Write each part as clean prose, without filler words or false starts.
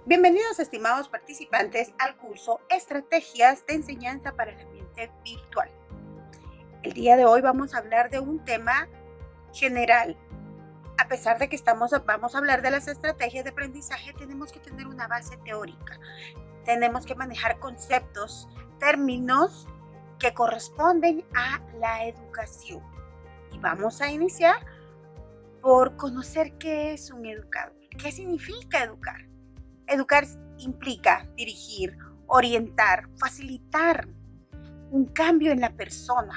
Bienvenidos, estimados participantes, al curso Estrategias de Enseñanza para el Ambiente Virtual. El día de hoy vamos a hablar de un tema general. A pesar de que vamos a hablar de las estrategias de aprendizaje, tenemos que tener una base teórica. Tenemos que manejar conceptos, términos que corresponden a la educación. Y vamos a iniciar por conocer qué es un educador. ¿Qué significa educar? Educar implica dirigir, orientar, facilitar un cambio en la persona,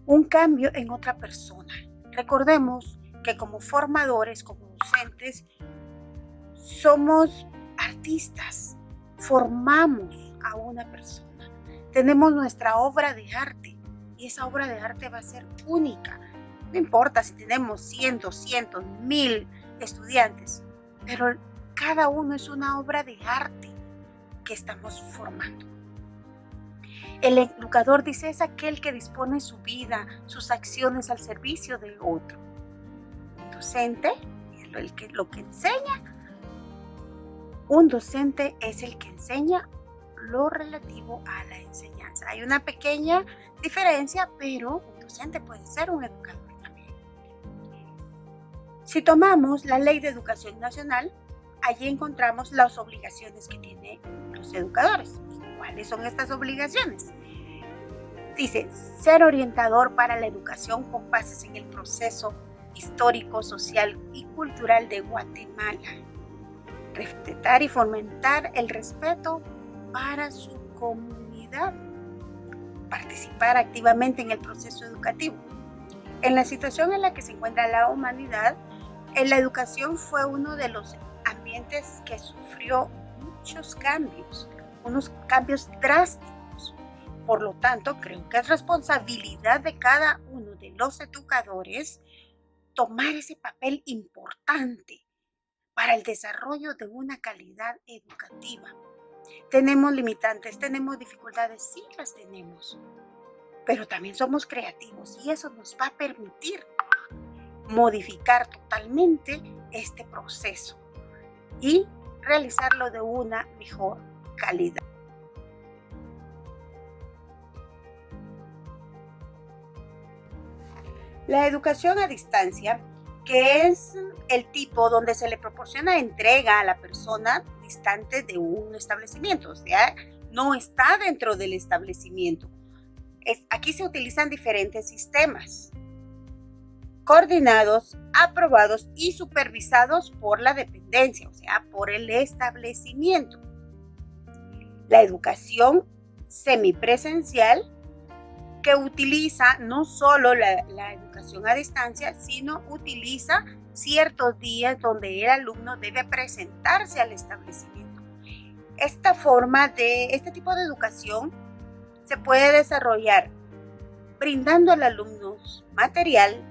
un cambio en otra persona. Recordemos que como formadores, como docentes, somos artistas, formamos a una persona. Tenemos nuestra obra de arte y esa obra de arte va a ser única. No importa si tenemos 100, 200, 1000 estudiantes, pero cada uno es una obra de arte que estamos formando. El educador, dice, es aquel que dispone su vida, sus acciones al servicio del otro. Un docente es lo que enseña. Un docente es el que enseña lo relativo a la enseñanza. Hay una pequeña diferencia, pero un docente puede ser un educador también. Si tomamos la Ley de Educación Nacional, allí encontramos las obligaciones que tienen los educadores. ¿Cuáles son estas obligaciones? Dice, ser orientador para la educación con bases en el proceso histórico, social y cultural de Guatemala. Respetar y fomentar el respeto para su comunidad. Participar activamente en el proceso educativo. En la situación en la que se encuentra la humanidad, la educación fue uno de los ambientes que sufrió muchos cambios, unos cambios drásticos. Por lo tanto, creo que es responsabilidad de cada uno de los educadores tomar ese papel importante para el desarrollo de una calidad educativa. ¿Tenemos limitantes? ¿Tenemos dificultades? Sí, las tenemos, pero también somos creativos y eso nos va a permitir modificar totalmente este proceso y realizarlo de una mejor calidad. La educación a distancia, que es el tipo donde se le proporciona entrega a la persona distante de un establecimiento, o sea, no está dentro del establecimiento. Aquí se utilizan diferentes sistemas coordinados, aprobados y supervisados por la dependencia, o sea, por el establecimiento. La educación semipresencial, que utiliza no solo la educación a distancia, sino utiliza ciertos días donde el alumno debe presentarse al establecimiento. Este tipo de educación se puede desarrollar brindando al alumno material,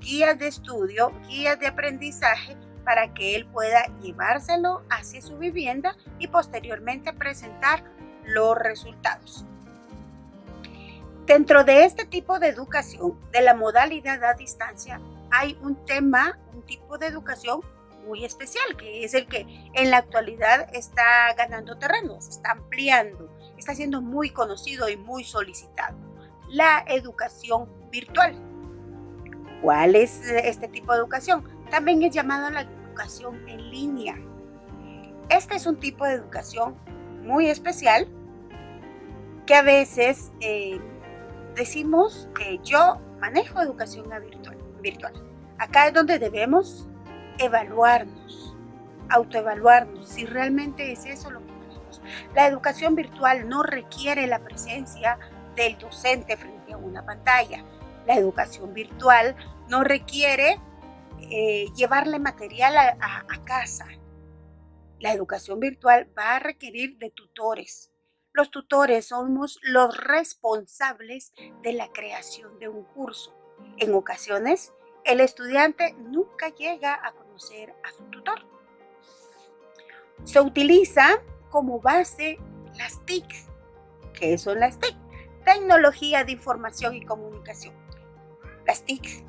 guías de estudio, guías de aprendizaje para que él pueda llevárselo hacia su vivienda y posteriormente presentar los resultados. Dentro de este tipo de educación, de la modalidad a distancia, hay un tipo de educación muy especial, que es el que en la actualidad está ganando terreno, se está ampliando, está siendo muy conocido y muy solicitado. La educación virtual. ¿Cuál es este tipo de educación? También es llamada la educación en línea. Este es un tipo de educación muy especial que a veces decimos que yo manejo educación virtual. Acá es donde debemos evaluarnos, autoevaluarnos, si realmente es eso lo que queremos. La educación virtual no requiere la presencia del docente frente a una pantalla. La educación virtual no requiere llevarle material a casa. La educación virtual va a requerir de tutores. Los tutores somos los responsables de la creación de un curso. En ocasiones, el estudiante nunca llega a conocer a su tutor. Se utiliza como base las TIC. ¿Qué son las TIC? Tecnología de Información y Comunicación. Las TIC.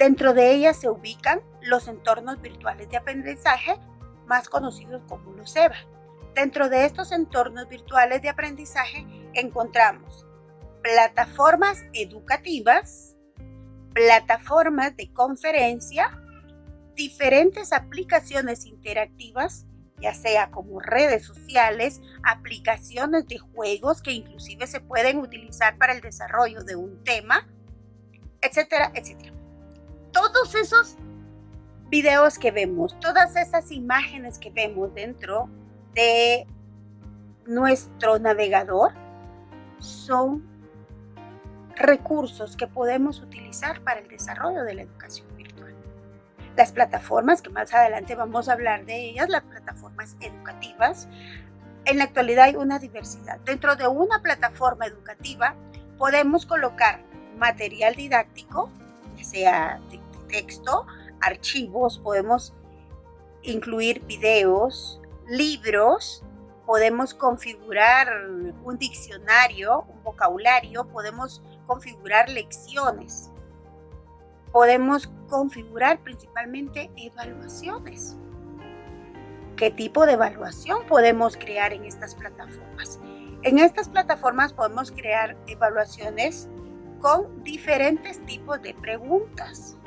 Dentro de ellas se ubican los entornos virtuales de aprendizaje más conocidos como los EVA. Dentro de estos entornos virtuales de aprendizaje encontramos plataformas educativas, plataformas de conferencia, diferentes aplicaciones interactivas, ya sea como redes sociales, aplicaciones de juegos que inclusive se pueden utilizar para el desarrollo de un tema, etcétera, etcétera. Todos esos videos que vemos, todas esas imágenes que vemos dentro de nuestro navegador son recursos que podemos utilizar para el desarrollo de la educación virtual. Las plataformas, que más adelante vamos a hablar de ellas, las plataformas educativas, en la actualidad hay una diversidad. Dentro de una plataforma educativa podemos colocar material didáctico, ya sea de texto, archivos, podemos incluir videos, libros, podemos configurar un diccionario, un vocabulario, podemos configurar lecciones, podemos configurar principalmente evaluaciones. ¿Qué tipo de evaluación podemos crear en estas plataformas? En estas plataformas podemos crear evaluaciones con diferentes tipos de preguntas.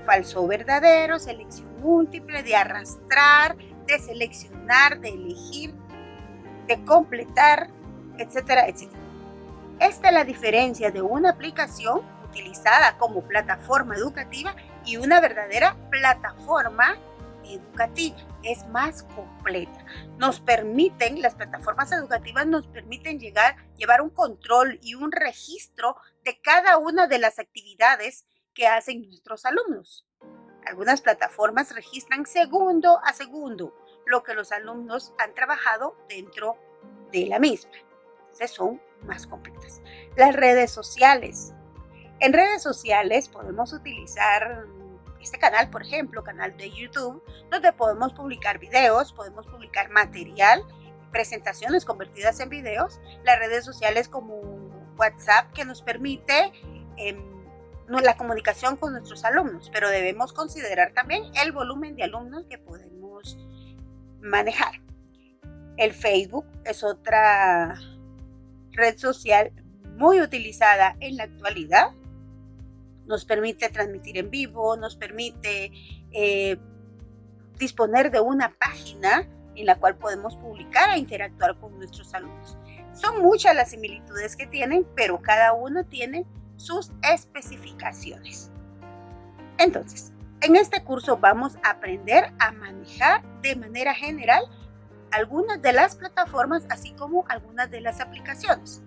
Falso o verdadero, selección múltiple, de arrastrar, de seleccionar, de elegir, de completar, etcétera, etcétera. Esta es la diferencia de una aplicación utilizada como plataforma educativa y una verdadera plataforma educativa. Es más completa. Las plataformas educativas nos permiten llevar un control y un registro de cada una de las actividades que hacen nuestros alumnos. Algunas plataformas registran segundo a segundo lo que los alumnos han trabajado dentro de la misma. Entonces son más completas. Las redes sociales. En redes sociales podemos utilizar este canal, por ejemplo, canal de YouTube, donde podemos publicar videos, podemos publicar material, presentaciones convertidas en videos. Las redes sociales como WhatsApp, que nos permite la comunicación con nuestros alumnos, pero debemos considerar también el volumen de alumnos que podemos manejar. El Facebook es otra red social muy utilizada en la actualidad. Nos permite transmitir en vivo, nos permite disponer de una página en la cual podemos publicar e interactuar con nuestros alumnos. Son muchas las similitudes que tienen, pero cada uno tiene sus especificaciones. Entonces, en este curso vamos a aprender a manejar de manera general algunas de las plataformas, así como algunas de las aplicaciones.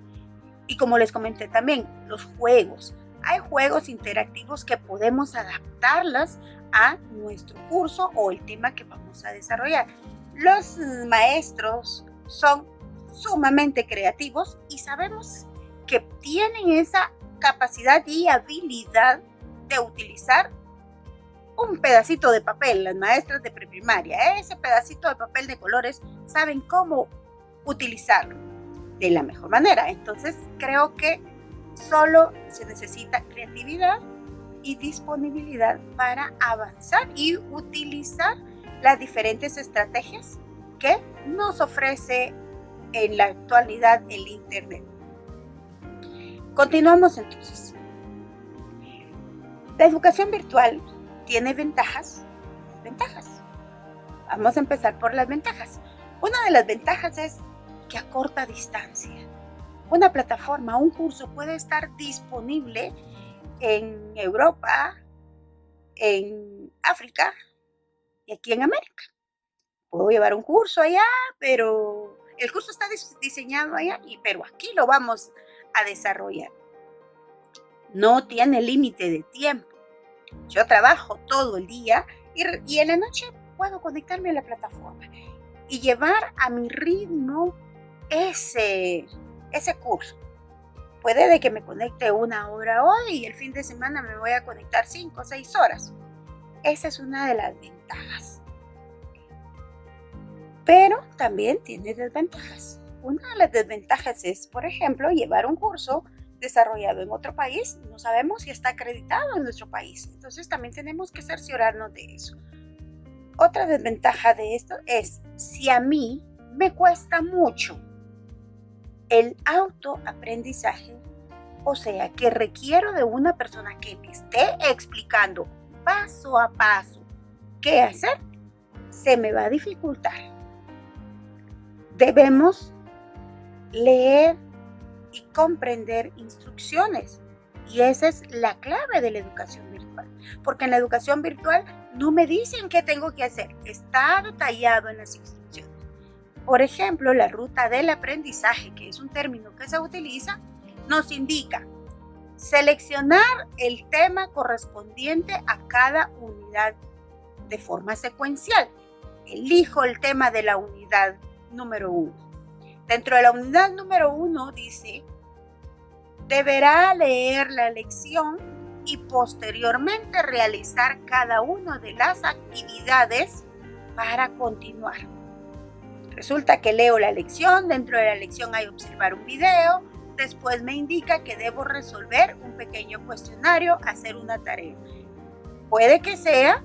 Y como les comenté también, los juegos. Hay juegos interactivos que podemos adaptarlas a nuestro curso o el tema que vamos a desarrollar. Los maestros son sumamente creativos y sabemos que tienen esa capacidad y habilidad de utilizar un pedacito de papel. Las maestras de preprimaria, ese pedacito de papel de colores, saben cómo utilizarlo de la mejor manera. Entonces creo que solo se necesita creatividad y disponibilidad para avanzar y utilizar las diferentes estrategias que nos ofrece en la actualidad el Internet. Continuamos entonces. La educación virtual tiene ventajas. Vamos a empezar por las ventajas. Una de las ventajas es que a corta distancia. Una plataforma, un curso puede estar disponible en Europa, en África y aquí en América. Puedo llevar un curso allá, pero el curso está diseñado allá, pero aquí lo vamos a desarrollar. No tiene límite de tiempo. Yo trabajo todo el día y en la noche puedo conectarme a la plataforma y llevar a mi ritmo ese curso. Puede de que me conecte 1 hora hoy y el fin de semana me voy a conectar 5 o 6 horas. Esa es una de las ventajas. Pero también tiene desventajas. Una de las desventajas es, por ejemplo, llevar un curso desarrollado en otro país. No sabemos si está acreditado en nuestro país. Entonces también tenemos que cerciorarnos de eso. Otra desventaja de esto es si a mí me cuesta mucho el autoaprendizaje, o sea, que requiero de una persona que me esté explicando paso a paso qué hacer, se me va a dificultar. Debemos leer y comprender instrucciones. Y esa es la clave de la educación virtual. Porque en la educación virtual no me dicen qué tengo que hacer. Está detallado en las instrucciones. Por ejemplo, la ruta del aprendizaje, que es un término que se utiliza, nos indica seleccionar el tema correspondiente a cada unidad de forma secuencial. Elijo el tema de la unidad número 1. Dentro de la unidad número 1 dice, deberá leer la lección y posteriormente realizar cada una de las actividades para continuar. Resulta que leo la lección, dentro de la lección hay observar un video, después me indica que debo resolver un pequeño cuestionario, hacer una tarea. Puede que sea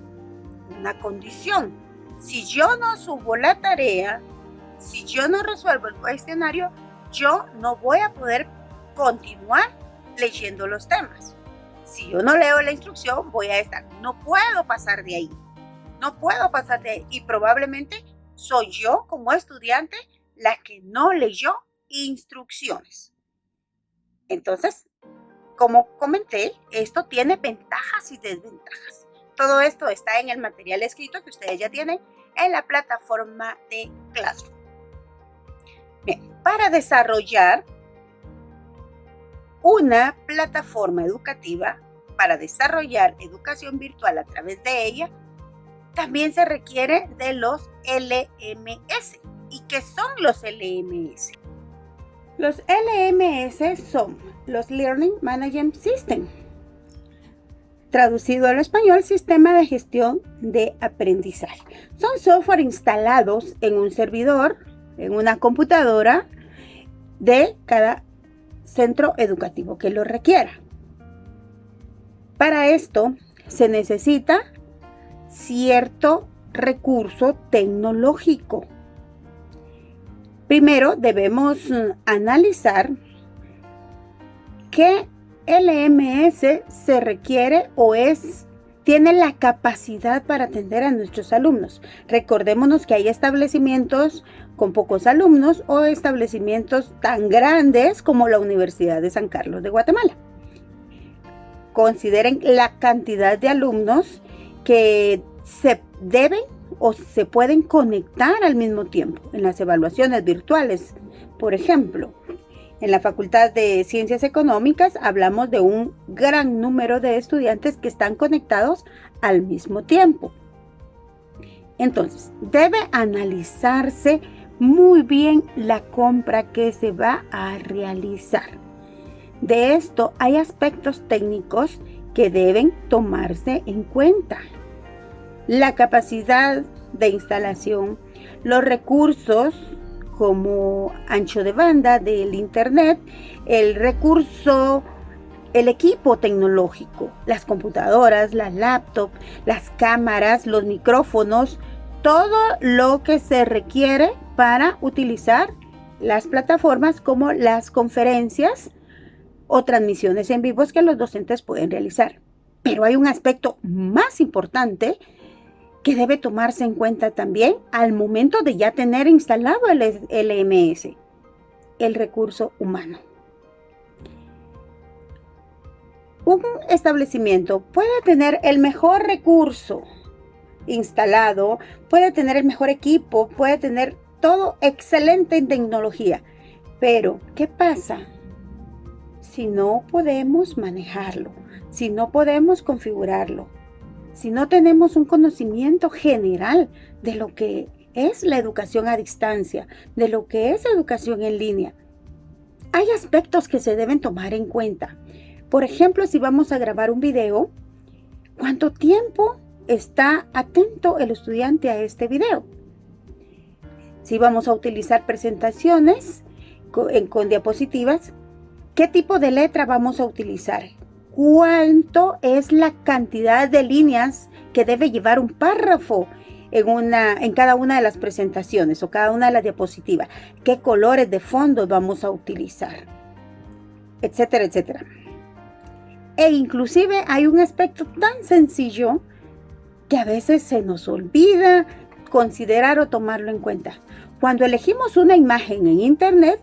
una condición. Si yo no subo la tarea, si yo no resuelvo el cuestionario, yo no voy a poder continuar leyendo los temas. Si yo no leo la instrucción, voy a estar, no puedo pasar de ahí. Y probablemente soy yo como estudiante la que no leyó instrucciones. Entonces, como comenté, esto tiene ventajas y desventajas. Todo esto está en el material escrito que ustedes ya tienen en la plataforma de Classroom. Bien, para desarrollar una plataforma educativa, para desarrollar educación virtual a través de ella, también se requiere de los LMS. ¿Y qué son los LMS? Los LMS son los Learning Management System. Traducido al español, sistema de gestión de aprendizaje. Son software instalados en un servidor, en una computadora de cada centro educativo que lo requiera. Para esto se necesita cierto recurso tecnológico. Primero debemos analizar qué LMS se requiere o tiene la capacidad para atender a nuestros alumnos. Recordémonos que hay establecimientos con pocos alumnos o establecimientos tan grandes como la Universidad de San Carlos de Guatemala. Consideren la cantidad de alumnos que se deben o se pueden conectar al mismo tiempo en las evaluaciones virtuales. Por ejemplo, en la Facultad de Ciencias Económicas hablamos de un gran número de estudiantes que están conectados al mismo tiempo. Entonces, debe analizarse muy bien la compra que se va a realizar. De esto hay aspectos técnicos que deben tomarse en cuenta. La capacidad de instalación, los recursos como ancho de banda del internet, el equipo tecnológico, las computadoras, las laptops, las cámaras, los micrófonos, todo lo que se requiere para utilizar las plataformas como las conferencias o transmisiones en vivos que los docentes pueden realizar. Pero hay un aspecto más importante que debe tomarse en cuenta también al momento de ya tener instalado el LMS, el recurso humano. Un establecimiento puede tener el mejor recurso instalado, puede tener el mejor equipo, puede tener todo excelente en tecnología, pero ¿qué pasa si no podemos manejarlo, si no podemos configurarlo? Si no tenemos un conocimiento general de lo que es la educación a distancia, de lo que es educación en línea, hay aspectos que se deben tomar en cuenta. Por ejemplo, si vamos a grabar un video, ¿cuánto tiempo está atento el estudiante a este video? Si vamos a utilizar presentaciones con diapositivas, ¿qué tipo de letra vamos a utilizar? ¿Cuánto es la cantidad de líneas que debe llevar un párrafo? en cada una de las presentaciones o cada una de las diapositivas, qué colores de fondo vamos a utilizar, etcétera, etcétera. E inclusive hay un aspecto tan sencillo que a veces se nos olvida considerar o tomarlo en cuenta. Cuando elegimos una imagen en internet,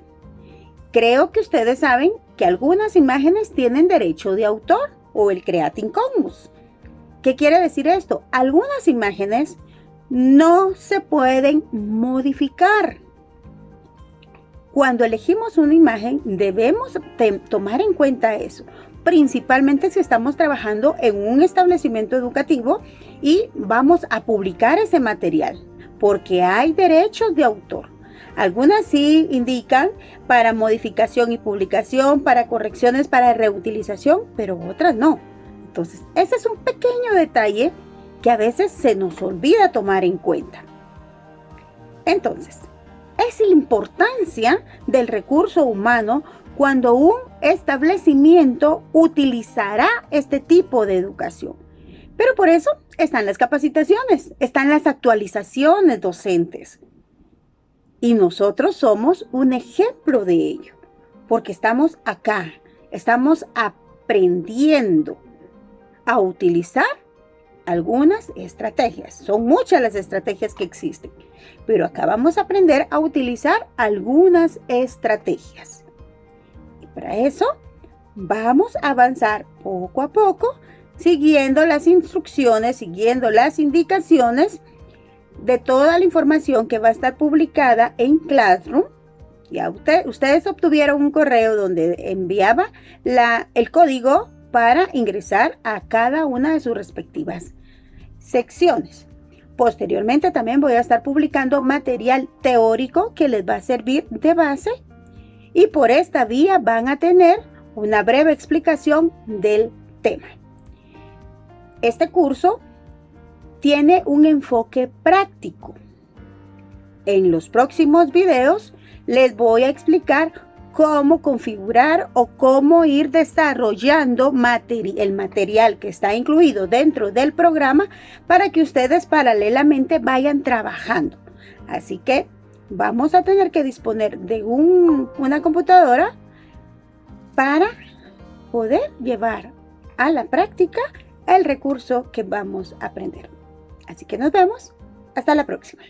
creo que ustedes saben que algunas imágenes tienen derecho de autor o el Creative Commons. ¿Qué quiere decir esto? Algunas imágenes no se pueden modificar. Cuando elegimos una imagen debemos tomar en cuenta eso, principalmente si estamos trabajando en un establecimiento educativo y vamos a publicar ese material, porque hay derechos de autor. Algunas sí indican para modificación y publicación, para correcciones, para reutilización, pero otras no. Entonces, ese es un pequeño detalle que a veces se nos olvida tomar en cuenta. Entonces, es la importancia del recurso humano cuando un establecimiento utilizará este tipo de educación. Pero por eso están las capacitaciones, están las actualizaciones docentes. Y nosotros somos un ejemplo de ello, porque estamos acá, estamos aprendiendo a utilizar algunas estrategias. Son muchas las estrategias que existen, pero acá vamos a aprender a utilizar algunas estrategias. Y para eso vamos a avanzar poco a poco, siguiendo las instrucciones, siguiendo las indicaciones de toda la información que va a estar publicada en Classroom. Ya ustedes obtuvieron un correo donde enviaba el código para ingresar a cada una de sus respectivas secciones. Posteriormente también voy a estar publicando material teórico que les va a servir de base y por esta vía van a tener una breve explicación del tema. Este curso tiene un enfoque práctico. En los próximos videos les voy a explicar cómo configurar o cómo ir desarrollando el material que está incluido dentro del programa para que ustedes paralelamente vayan trabajando. Así que vamos a tener que disponer de una computadora para poder llevar a la práctica el recurso que vamos a aprender. Así que nos vemos. Hasta la próxima.